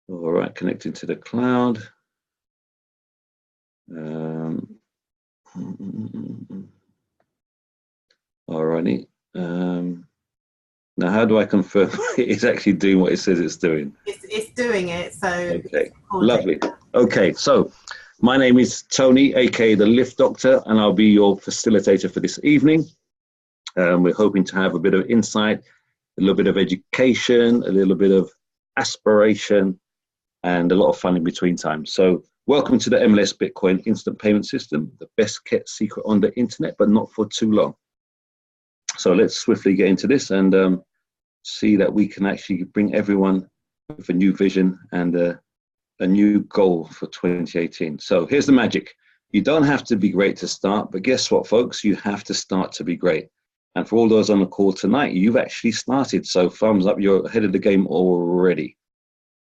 All right, connecting to the cloud. All righty. Now, how do I confirm it's actually doing what it says it's doing? It's doing it, so okay, lovely. Okay, so my name is Tony, aka the Lift Doctor, and I'll be your facilitator for this evening. We're hoping to have a bit of insight, a little bit of education, a little bit of aspiration, and a lot of fun in between time. So welcome to the MLS Bitcoin Instant Payment System, the best kept secret on the internet, but not for too long. So let's swiftly get into this and see that we can actually bring everyone with a new vision and a new goal for 2018. So here's the magic. You don't have to be great to start, but guess what, folks? You have to start to be great. And for all those on the call tonight, you've actually started. So thumbs up, you're ahead of the game already.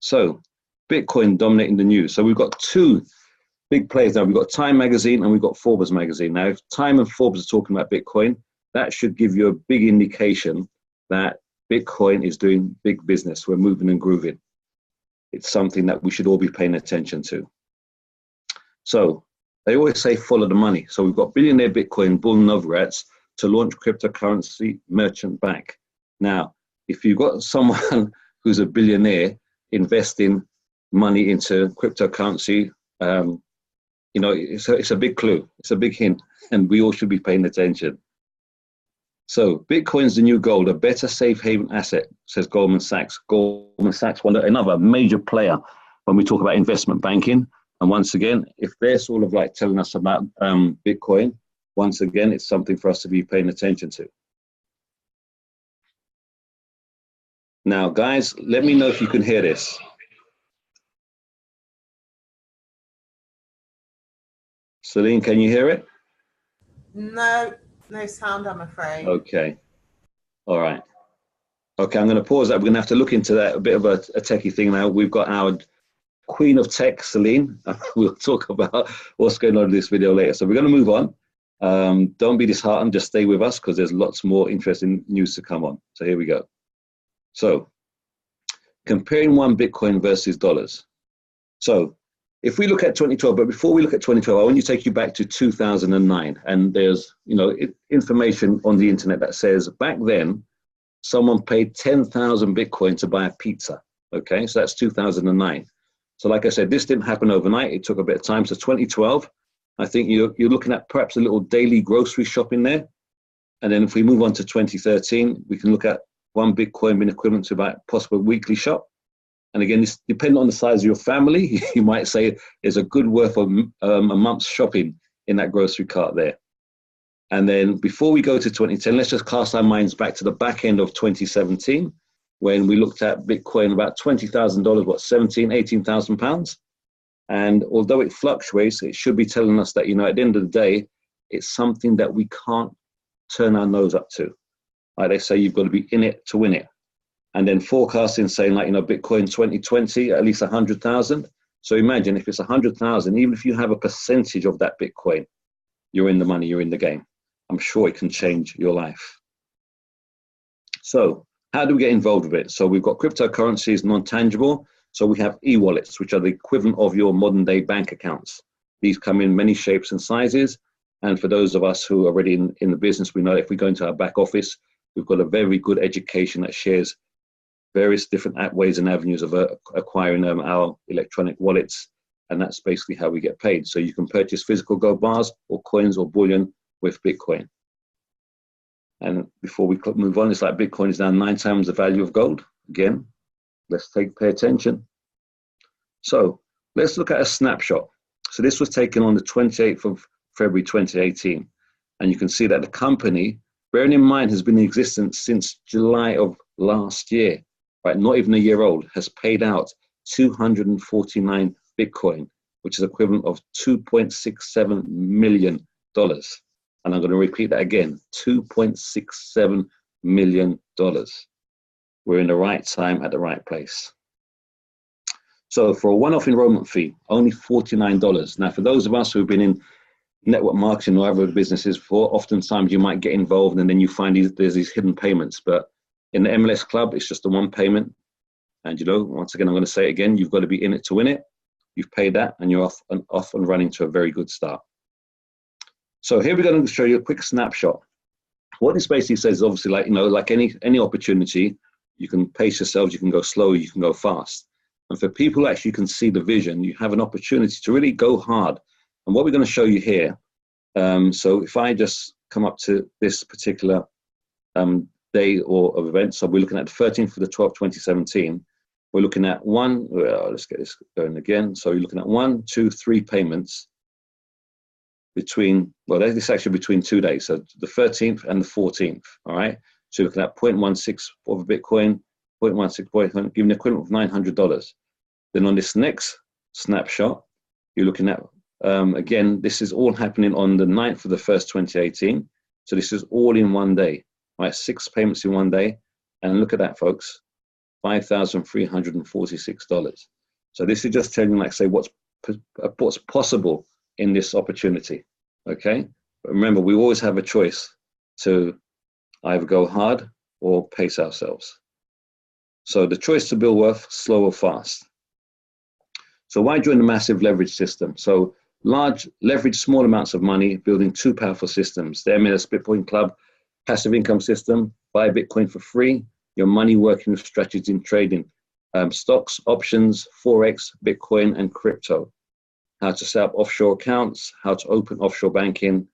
So Bitcoin dominating the news. So we've got two big players now. We've got Time Magazine and we've got Forbes Magazine. Now, if Time and Forbes are talking about Bitcoin, that should give you a big indication that Bitcoin is doing big business. We're moving and grooving. It's something that we should all be paying attention to. So they always say follow the money. So we've got billionaire Bitcoin bull Novrats to launch cryptocurrency merchant bank. Now, if you've got someone who's a billionaire investing money into cryptocurrency, you know, it's a big clue. It's a big hint, and we all should be paying attention. So Bitcoin's the new gold, a better safe haven asset, says Goldman Sachs. Goldman Sachs, another major player when we talk about investment banking. And once again, if they're sort of like telling us about Bitcoin, once again, it's something for us to be paying attention to. Now, guys, let me know if you can hear this. Celine, can you hear it? No sound, I'm afraid. Okay. All right. Okay, I'm going to pause that. We're going to have to look into that, a bit of a techie thing now. We've got our queen of tech, Celine. We'll talk about what's going on in this video later. So we're going to move on. Don't be disheartened. Just stay with us because there's lots more interesting news to come on. So here we go. So comparing one Bitcoin versus dollars. So if we look at 2012, but before we look at 2012, I want to take you back to 2009. And there's, you know, information on the internet that says back then, someone paid 10,000 Bitcoin to buy a pizza. Okay, so that's 2009. So like I said, this didn't happen overnight. It took a bit of time. So 2012, I think you're looking at perhaps a little daily grocery shopping there. And then if we move on to 2013, we can look at one Bitcoin being equivalent to about possible weekly shop. And again, it's depending on the size of your family, you might say there's a good worth of a month's shopping in that grocery cart there. And then before we go to 2010, let's just cast our minds back to the back end of 2017, when we looked at Bitcoin about $20,000, what, 17, 18,000 pounds. And although it fluctuates, it should be telling us that, you know, at the end of the day, it's something that we can't turn our nose up to. Like they say, you've got to be in it to win it. And then forecasting saying, like, you know, Bitcoin 2020, at least 100,000. So imagine if it's 100,000, even if you have a percentage of that Bitcoin, you're in the money, you're in the game. I'm sure it can change your life. So how do we get involved with it? So we've got cryptocurrencies, non-tangible. So we have e-wallets, which are the equivalent of your modern day bank accounts. These come in many shapes and sizes. And for those of us who are already in the business, we know if we go into our back office, we've got a very good education that shares various different ways and avenues of acquiring our electronic wallets. And that's basically how we get paid. So you can purchase physical gold bars or coins or bullion with Bitcoin. And before we move on, it's like Bitcoin is now 9 times the value of gold. Again, let's pay attention. So let's look at a snapshot. So this was taken on the 28th of February 2018. And you can see that the company, bearing in mind, has been in existence since July of last year. Right, not even a year old, has paid out 249 Bitcoin, which is equivalent of $2.67 million. And I'm going to repeat that again, $2.67 million. We're in the right time at the right place. So for a one-off enrollment fee, only $49. Now, for those of us who've been in network marketing or other businesses before, oftentimes you might get involved and then you find there's these hidden payments. But in the MLS Club, it's just a one payment. And, you know, once again, I'm going to say it again, you've got to be in it to win it. You've paid that and you're off and running to a very good start. So here we're going to show you a quick snapshot. What this basically says is obviously, like, you know, like any opportunity, you can pace yourselves, you can go slow, you can go fast. And for people who actually can see the vision, you have an opportunity to really go hard. And what we're going to show you here, so if I just come up to this particular day or of event, so we're looking at the 13th of the 12th, 2017. We're looking at let's get this going again. So you're looking at 1, 2, 3 payments between, well, this is actually between 2 days. So the 13th and the 14th, all right? So you're looking at 0.16 of a Bitcoin, 0.16 Bitcoin, giving the equivalent of $900. Then on this next snapshot, you're looking at, again, this is all happening on the 9th of the 1st, 2018. So this is all in one day, right? 6 payments in one day. And look at that, folks, $5,346. So this is just telling you, like, say, what's possible in this opportunity, okay? But remember, we always have a choice to either go hard or pace ourselves. So the choice to build wealth, slow or fast. So why join the massive leverage system? So large leverage small amounts of money, building 2 powerful systems. The MLS Bitcoin Club, passive income system, buy Bitcoin for free, your money working with strategies in trading, stocks, options, Forex, Bitcoin, and crypto. How to set up offshore accounts, how to open offshore banking.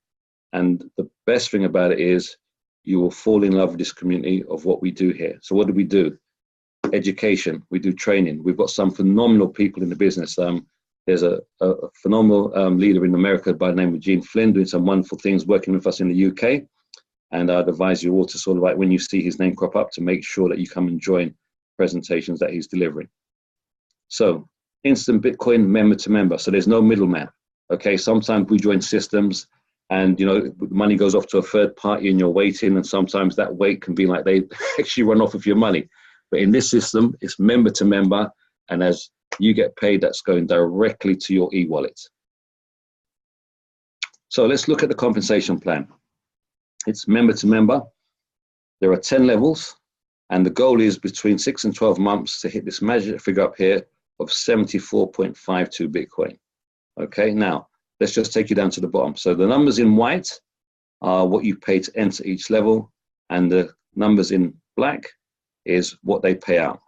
And the best thing about it is you will fall in love with this community of what we do here. So what do we do? Education, we do training. We've got some phenomenal people in the business. There's a phenomenal leader in America by the name of Gene Flynn doing some wonderful things working with us in the UK. And I'd advise you all to sort of, like, when you see his name crop up, to make sure that you come and join presentations that he's delivering. So instant Bitcoin member to member. So there's no middleman. Okay, sometimes we join systems and, you know, money goes off to a third party and you're waiting, and sometimes that wait can be like they actually run off with your money. But in this system, it's member to member, and as you get paid, that's going directly to your e-wallet. So let's look at the compensation plan. It's member to member. There are 10 levels, and the goal is between 6 and 12 months to hit this magic figure up here of 74.52 Bitcoin. Okay, now let's just take you down to the bottom. So the numbers in white are what you pay to enter each level, and the numbers in black is what they pay out.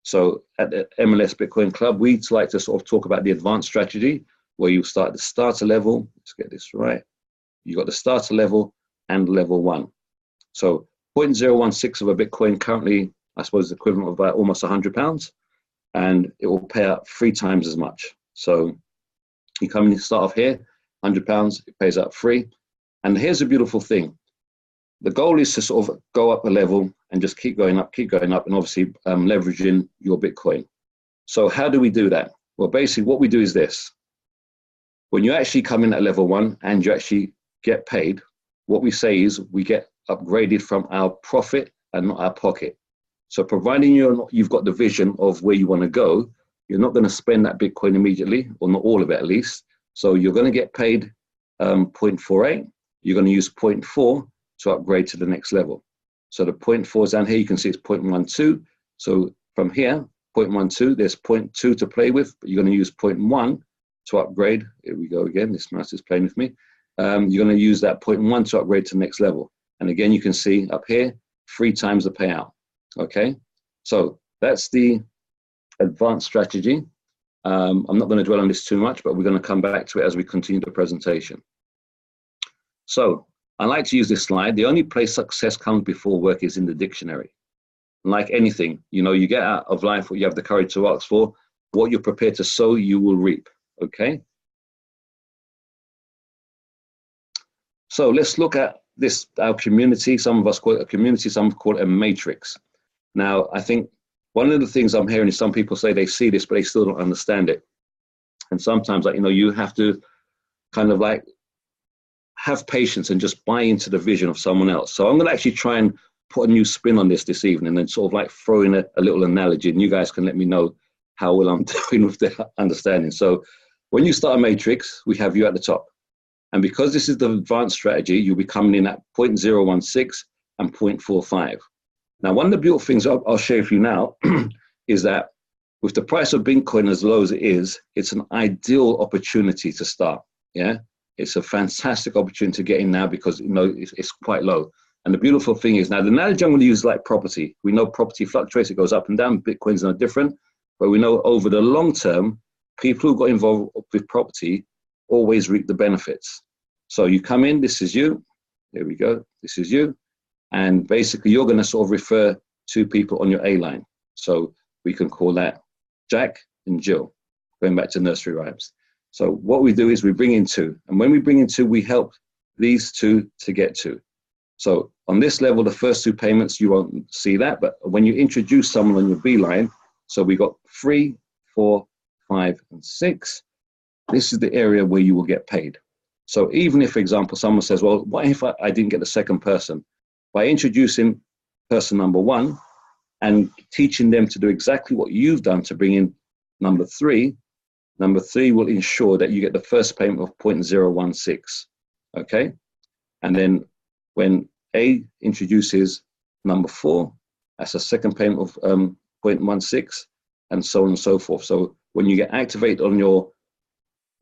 So at the MLS Bitcoin Club, we like to sort of talk about the advanced strategy, where you start at the starter level. Let's get this right. You got the starter level and level 1. So 0.016 of a Bitcoin currently, I suppose, equivalent of about almost £100, and it will pay out 3 times as much. So you come in, start off here, £100, it pays out 3. And here's a beautiful thing. The goal is to sort of go up a level and just keep going up, and obviously leveraging your Bitcoin. So how do we do that? Well, basically what we do is this. When you actually come in at level 1 and you actually get paid, what we say is we get upgraded from our profit and not our pocket. So providing you've got the vision of where you want to go, you're not going to spend that Bitcoin immediately, or not all of it at least. So you're going to get paid 0.48. You're going to use 0.4 to upgrade to the next level. So the 0.4 is down here. You can see it's 0.12. So from here, 0.12, there's 0.2 to play with, but you're going to use 0.1 to upgrade. Here we go again. This mouse is playing with me. You're going to use that 0.1 to upgrade to the next level. And again, you can see up here, 3 times the payout. Okay, so that's the advanced strategy. I'm not going to dwell on this too much, but we're going to come back to it as we continue the presentation. So I like to use this slide. The only place success comes before work is in the dictionary. Like anything, you know, you get out of life what you have the courage to ask for. What you're prepared to sow, you will reap. Okay. So let's look at this, our community. Some of us call it a community, some call it a matrix. Now, I think one of the things I'm hearing is some people say they see this, but they still don't understand it. And sometimes, like, you know, you have to kind of like have patience and just buy into the vision of someone else. So I'm going to actually try and put a new spin on this evening and sort of like throw in a little analogy, and you guys can let me know how well I'm doing with the understanding. So when you start a matrix, we have you at the top. And because this is the advanced strategy, you'll be coming in at 0.016 and 0.45. Now, one of the beautiful things I'll share with you now is that with the price of Bitcoin as low as it is, it's an ideal opportunity to start. Yeah, it's a fantastic opportunity to get in now because it's quite low. And the beautiful thing is now the analogy I'm going to use is like property. We know property fluctuates; it goes up and down. Bitcoin's no different, but we know over the long term, people who got involved with property always reap the benefits. So you come in, this is you. There we go. This is you, and basically you're going to sort of refer to people on your A line. So we can call that Jack and Jill, going back to nursery rhymes. So what we do is we bring in two, and when we bring in two, we help these two to get two. So on this level, the first two payments, you won't see that, but when you introduce someone on your B line, so we got 3, 4, 5, and 6, this is the area where you will get paid. So even if, for example, someone says, well, what if I didn't get the second person? By introducing person number 1 and teaching them to do exactly what you've done to bring in number 3 will ensure that you get the first payment of 0.016, okay? And then when A introduces number 4, that's a second payment of 0.16, and so on and so forth. So when you get activated on your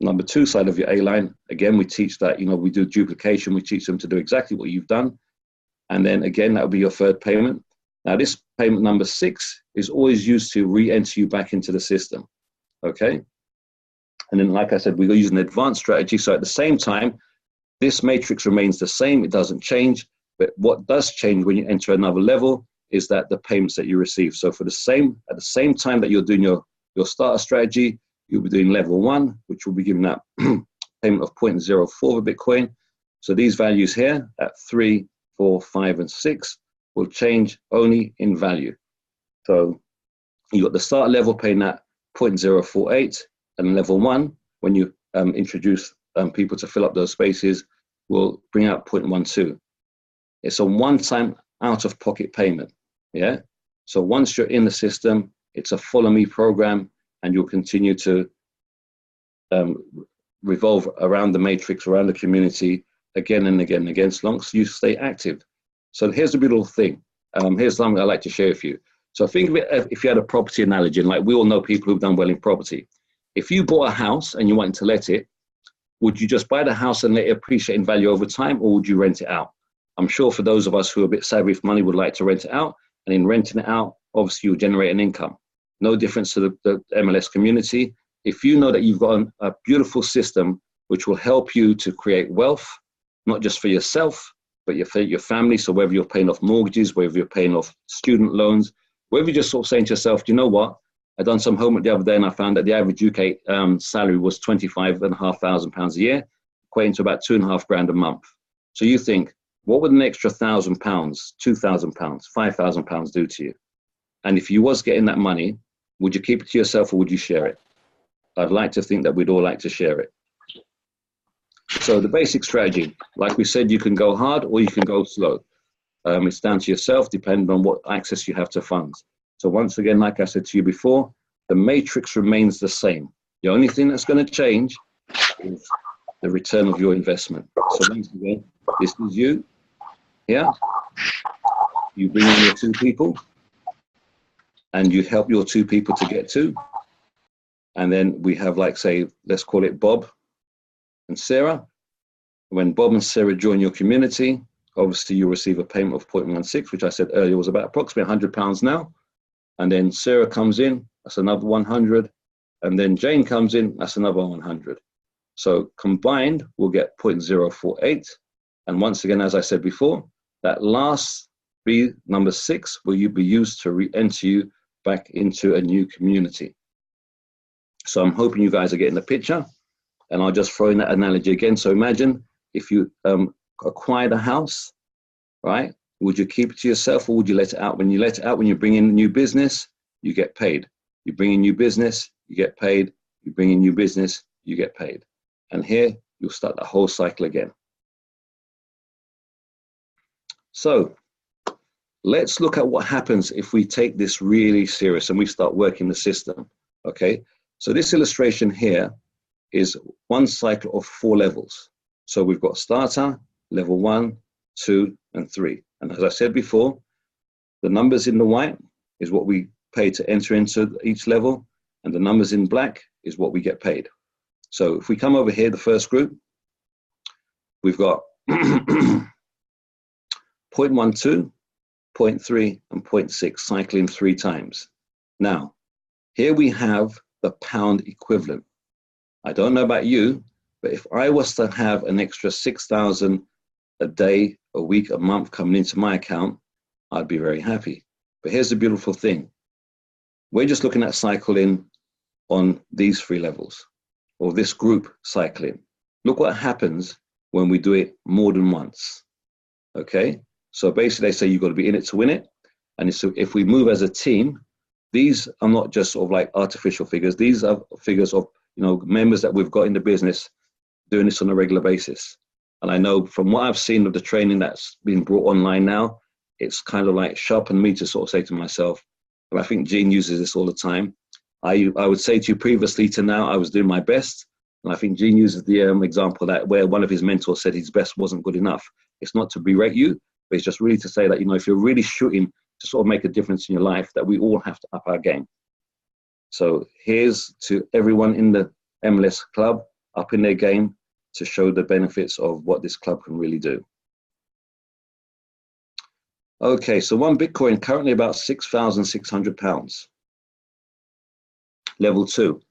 number 2 side of your A line, again, we teach that, we do duplication. We teach them to do exactly what you've done. And then again, that will be your third payment. Now this payment number 6 is always used to re-enter you back into the system, okay? And then, like I said, we use an advanced strategy. So at the same time, this matrix remains the same. It doesn't change. But what does change when you enter another level is that the payments that you receive. So at the same time that you're doing your starter strategy, you'll be doing level 1, which will be giving that payment of 0.04 of Bitcoin. So these values here at 3, 4, 5, and 6 will change only in value. So you got the start level paying that 0.048, and level 1, when you introduce people to fill up those spaces, will bring out 0.12. It's a one-time out-of-pocket payment. Yeah. So once you're in the system, it's a follow me program, and you'll continue to revolve around the matrix, around the community again and again and again, as long as you stay active. So here's the beautiful thing. Here's something I'd like to share with you. So think of it if you had a property analogy, and like we all know people who've done well in property. If you bought a house and you wanted to let it, would you just buy the house and let it appreciate in value over time, or would you rent it out? I'm sure for those of us who are a bit savvy with money would like to rent it out, and in renting it out, obviously you'll generate an income. No difference to the MLS community. If you know that you've got a beautiful system which will help you to create wealth, not just for yourself, but for your family. So whether you're paying off mortgages, whether you're paying off student loans, whether you're just sort of saying to yourself, you know what, I done some homework the other day and I found that the average UK salary was £25,500 a year, equating to about £2,500 a month. So you think, what would an extra £1,000, £2,000, £5,000 do to you? And if you was getting that money, would you keep it to yourself or would you share it? I'd like to think that we'd all like to share it. So the basic strategy, like we said, you can go hard or you can go slow. It's down to yourself, depending on what access you have to funds. So once again, like I said to you before, the matrix remains the same. The only thing that's going to change is the return of your investment. So once again, this is you here. You bring in your 2 people and you help your 2 people to get to. And then we have, like, say, let's call it Bob and Sarah. When Bob and Sarah join your community, obviously you'll receive a payment of 0.16, which I said earlier was about approximately £100 now. And then Sarah comes in, that's another 100. And then Jane comes in, that's another 100. So combined, we'll get 0.048. And once again, as I said before, that last B, number 6, will be used to re-enter you back into a new community. So I'm hoping you guys are getting the picture. And I'll just throw in that analogy again. So imagine if you acquired a house, right? Would you keep it to yourself or would you let it out? When you let it out, when you bring in new business, you get paid. You bring in new business, you get paid. You bring in new business, you get paid. And here, you'll start the whole cycle again. So let's look at what happens if we take this really serious and we start working the system, okay? So this illustration here is one cycle of 4 levels. So we've got starter, level 1, 2, and 3. And as I said before, the numbers in the white is what we pay to enter into each level, and the numbers in black is what we get paid. So if we come over here, the first group, we've got 0.12, 0.3, and 0.6 cycling 3 times. Now, here we have the pound equivalent. I don't know about you, but if I was to have an extra 6,000 a day, a week, a month coming into my account, I'd be very happy. But here's the beautiful thing. We're just looking at cycling on these 3 levels, or this group cycling. Look what happens when we do it more than once. Okay? So basically they say you've got to be in it to win it. And so if we move as a team, these are not just sort of like artificial figures. These are figures of, you know, members that we've got in the business doing this on a regular basis. And I know from what I've seen of the training that's been brought online now, it's kind of like sharpened me to sort of say to myself, and I think Gene uses this all the time. I would say to you previously to now, I was doing my best. And I think Gene uses the example that where one of his mentors said his best wasn't good enough. It's not to berate you, but it's just really to say that, you know, if you're really shooting to sort of make a difference in your life, that we all have to up our game. So here's to everyone in the MLS club upping their game to show the benefits of what this club can really do. Okay, so one Bitcoin currently about £6,600. Level 2.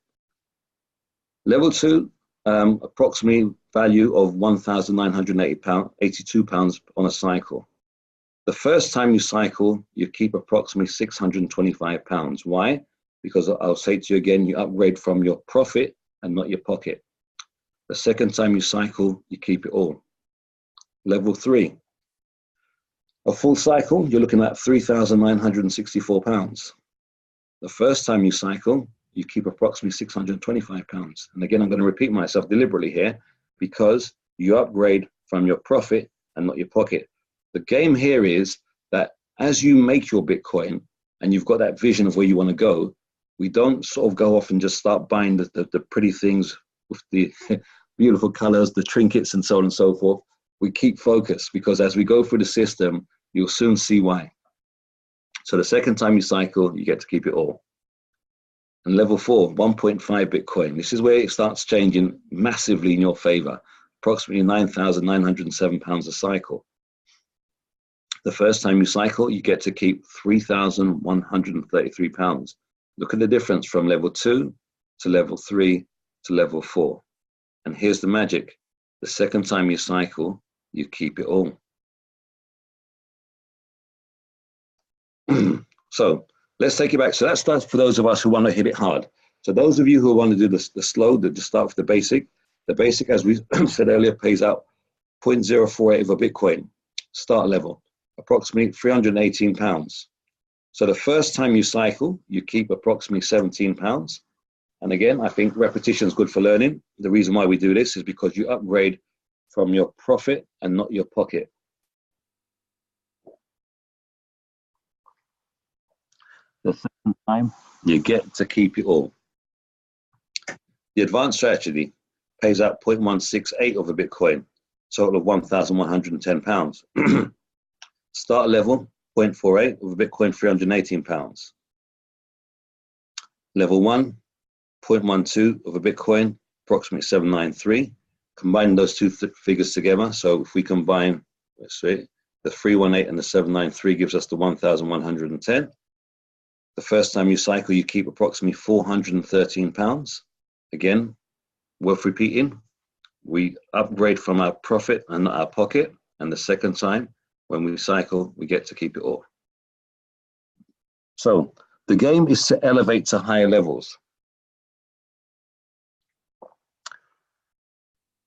Level 2, approximately value of £1,982 on a cycle. The first time you cycle, you keep approximately £625. Why? Because I'll say to you again, you upgrade from your profit and not your pocket. The second time you cycle, you keep it all. Level 3. A full cycle, you're looking at £3,964. The first time you cycle, you keep approximately £625. And again, I'm going to repeat myself deliberately here because you upgrade from your profit and not your pocket. The game here is that as you make your Bitcoin and you've got that vision of where you want to go, we don't sort of go off and just start buying the pretty things with the beautiful colors, the trinkets and so on and so forth. We keep focused because as we go through the system, you'll soon see why. So the second time you cycle, you get to keep it all. And level 4, 1.5 Bitcoin. This is where it starts changing massively in your favor, approximately £9,907 a cycle. The first time you cycle, you get to keep £3,133. Look at the difference from level 2 to level 3 to level 4. And here's the magic. The second time you cycle, you keep it all. So let's take it back. So that starts for those of us who want to hit it hard. So those of you who want to do the slow, just start with the basic, as we said earlier, pays out 0.048 of a Bitcoin, start level, approximately £318. So the first time you cycle, you keep approximately £17. And again, I think repetition is good for learning. The reason why we do this is because you upgrade from your profit and not your pocket. The second time, you get to keep it all. The advanced strategy pays out 0.168 of a Bitcoin, total of £1,110. Start level, 0.48 of a Bitcoin, £318. Level 1, 0.12 of a Bitcoin, approximately 793. Combine those two figures together. So if we combine, let's see, the 318 and the 793 gives us the 1,110. The first time you cycle, you keep approximately £413. Again, worth repeating. We upgrade from our profit and not our pocket. And the second time, when we cycle, we get to keep it all. So the game is to elevate to higher levels.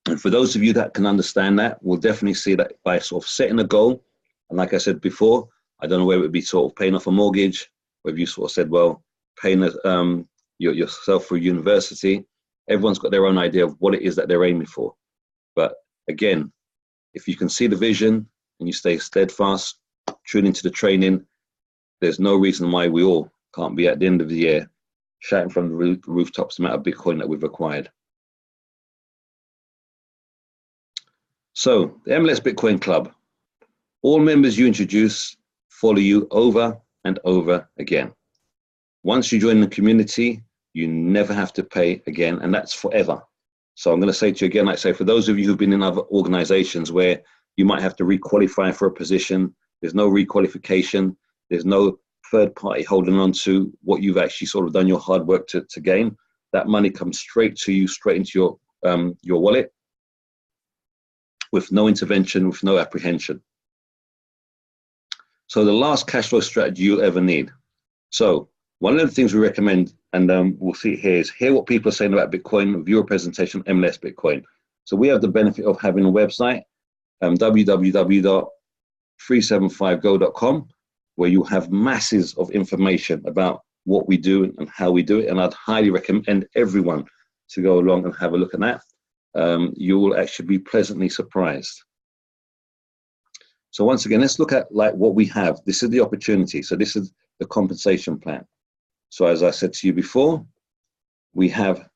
And for those of you that can understand that, we'll definitely see that by sort of setting a goal. And like I said before, I don't know whether it would be sort of paying off a mortgage, whether you sort of said, well, paying yourself for university. Everyone's got their own idea of what it is that they're aiming for. But again, if you can see the vision and you stay steadfast, tune into the training, there's no reason why we all can't be at the end of the year shouting from the rooftops the amount of Bitcoin that we've acquired. So the MLS Bitcoin Club, all members you introduce follow you over and over again. Once you join the community, you never have to pay again, and that's forever. So I'm going to say to you again, like I say, for those of you who've been in other organizations where you might have to requalify for a position, there's no requalification, there's no third party holding on to what you've actually sort of done your hard work to gain. That money comes straight to you, straight into your wallet, with no intervention, with no apprehension. So the last cash flow strategy you'll ever need. So one of the things we recommend, and we'll see here, is hear what people are saying about Bitcoin, view a presentation on MLS Bitcoin. So we have the benefit of having a website, www.375go.com, where you have masses of information about what we do and how we do it. And I'd highly recommend everyone to go along and have a look at that. You will actually be pleasantly surprised. So once again, let's look at like what we have. This is the opportunity. So this is the compensation plan. So as I said to you before, we have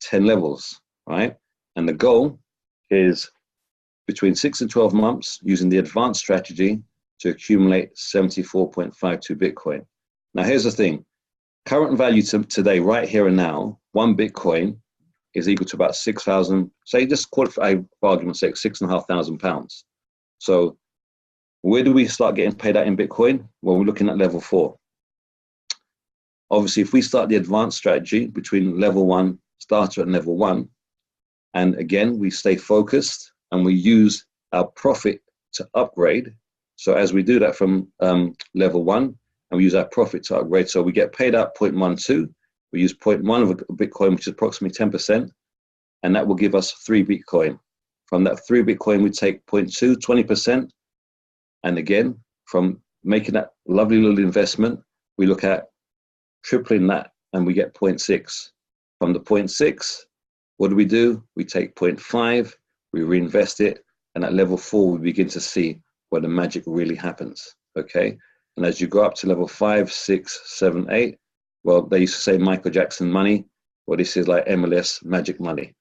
10 levels, right? And the goal is between 6 and 12 months using the advanced strategy to accumulate 74.52 Bitcoin. Now, here's the thing. Current value today, right here and now, one Bitcoin is equal to about 6,000, say just call it for argument's sake, £6,500. So where do we start getting paid out in Bitcoin? Well, we're looking at level 4. Obviously, if we start the advanced strategy between level 1, starter and level 1, and again, we stay focused and we use our profit to upgrade. So as we do that from level 1, and we use our profit to upgrade, so we get paid out 0.12, we use 0.1 of a Bitcoin, which is approximately 10%, and that will give us 3 Bitcoin. From that 3 Bitcoin, we take 0.2, 20%, and again, from making that lovely little investment, we look at tripling that, and we get 0.6. From the 0.6, what do? We take 0.5, we reinvest it, and at level 4, we begin to see where the magic really happens, okay? And as you go up to level 5, 6, 7, 8, well, they used to say Michael Jackson money. Well, this is like MLS magic money.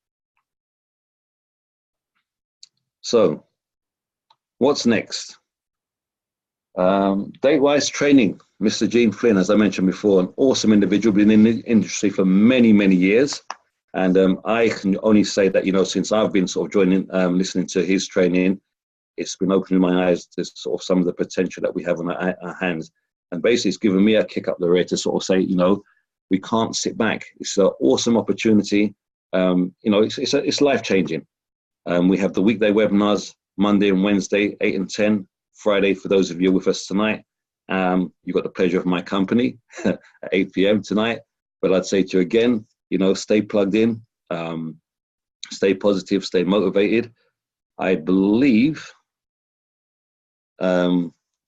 So what's next? Date-wise training. Mr. Gene Flynn, as I mentioned before, an awesome individual, been in the industry for many, many years. And I can only say that, you know, since I've been sort of joining, listening to his training, it's been opening my eyes to sort of some of the potential that we have on our hands. And basically, it's given me a kick up the rear to sort of say, you know, we can't sit back. It's an awesome opportunity. You know, it's life-changing. We have the weekday webinars, Monday and Wednesday, 8 and 10. Friday, for those of you with us tonight, you got the pleasure of my company at 8 p.m. tonight. But I'd say to you again, you know, stay plugged in, stay positive, stay motivated. I believe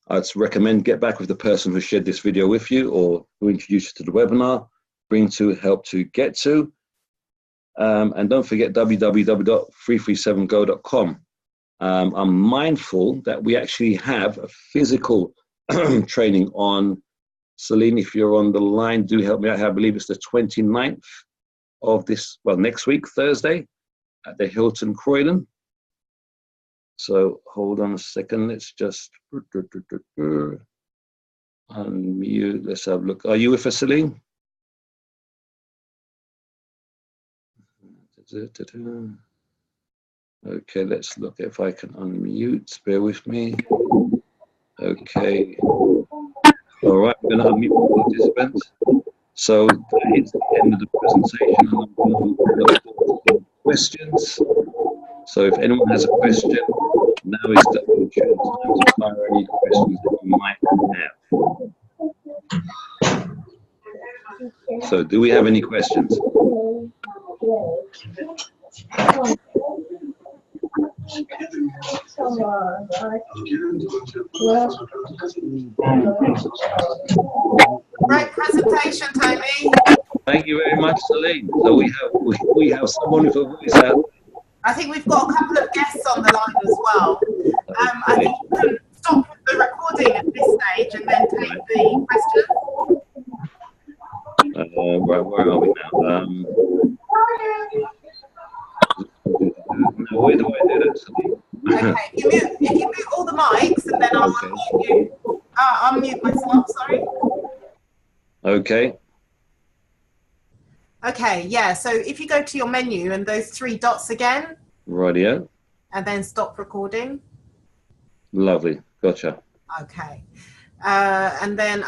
I'd recommend get back with the person who shared this video with you or who introduced you to the webinar, bring to, help to, get to. And don't forget www.337go.com. I'm mindful that we actually have a physical training on, Celine, if you're on the line, do help me out. I believe it's the 29th of this, well, next week, Thursday, at the Hilton Croydon. So hold on a second, let's just unmute, let's have a look. Are you with us, Celine? Okay, let's look if I can unmute, bear with me. Okay, all right, I'm gonna unmute all participants. So that is the end of the presentation, and I'm going to look for some questions. So if anyone has a question, now is the opportune time to fire any questions that you might have. So do we have any questions? Great presentation, Tony. Thank you very much, Celine. So we have someone with a voice out. I think we've got a couple of guests on the line as well. I think you can stop the recording at this stage and then take the questions. Right, where are we now? Now, where do I do that, Celine? Okay, if you mute all the mics and then I'll unmute you. Unmute myself, sorry. Okay. Okay, yeah. So if you go to your menu and those three dots again, Rightio. and then stop recording. Lovely. Gotcha. Okay. And then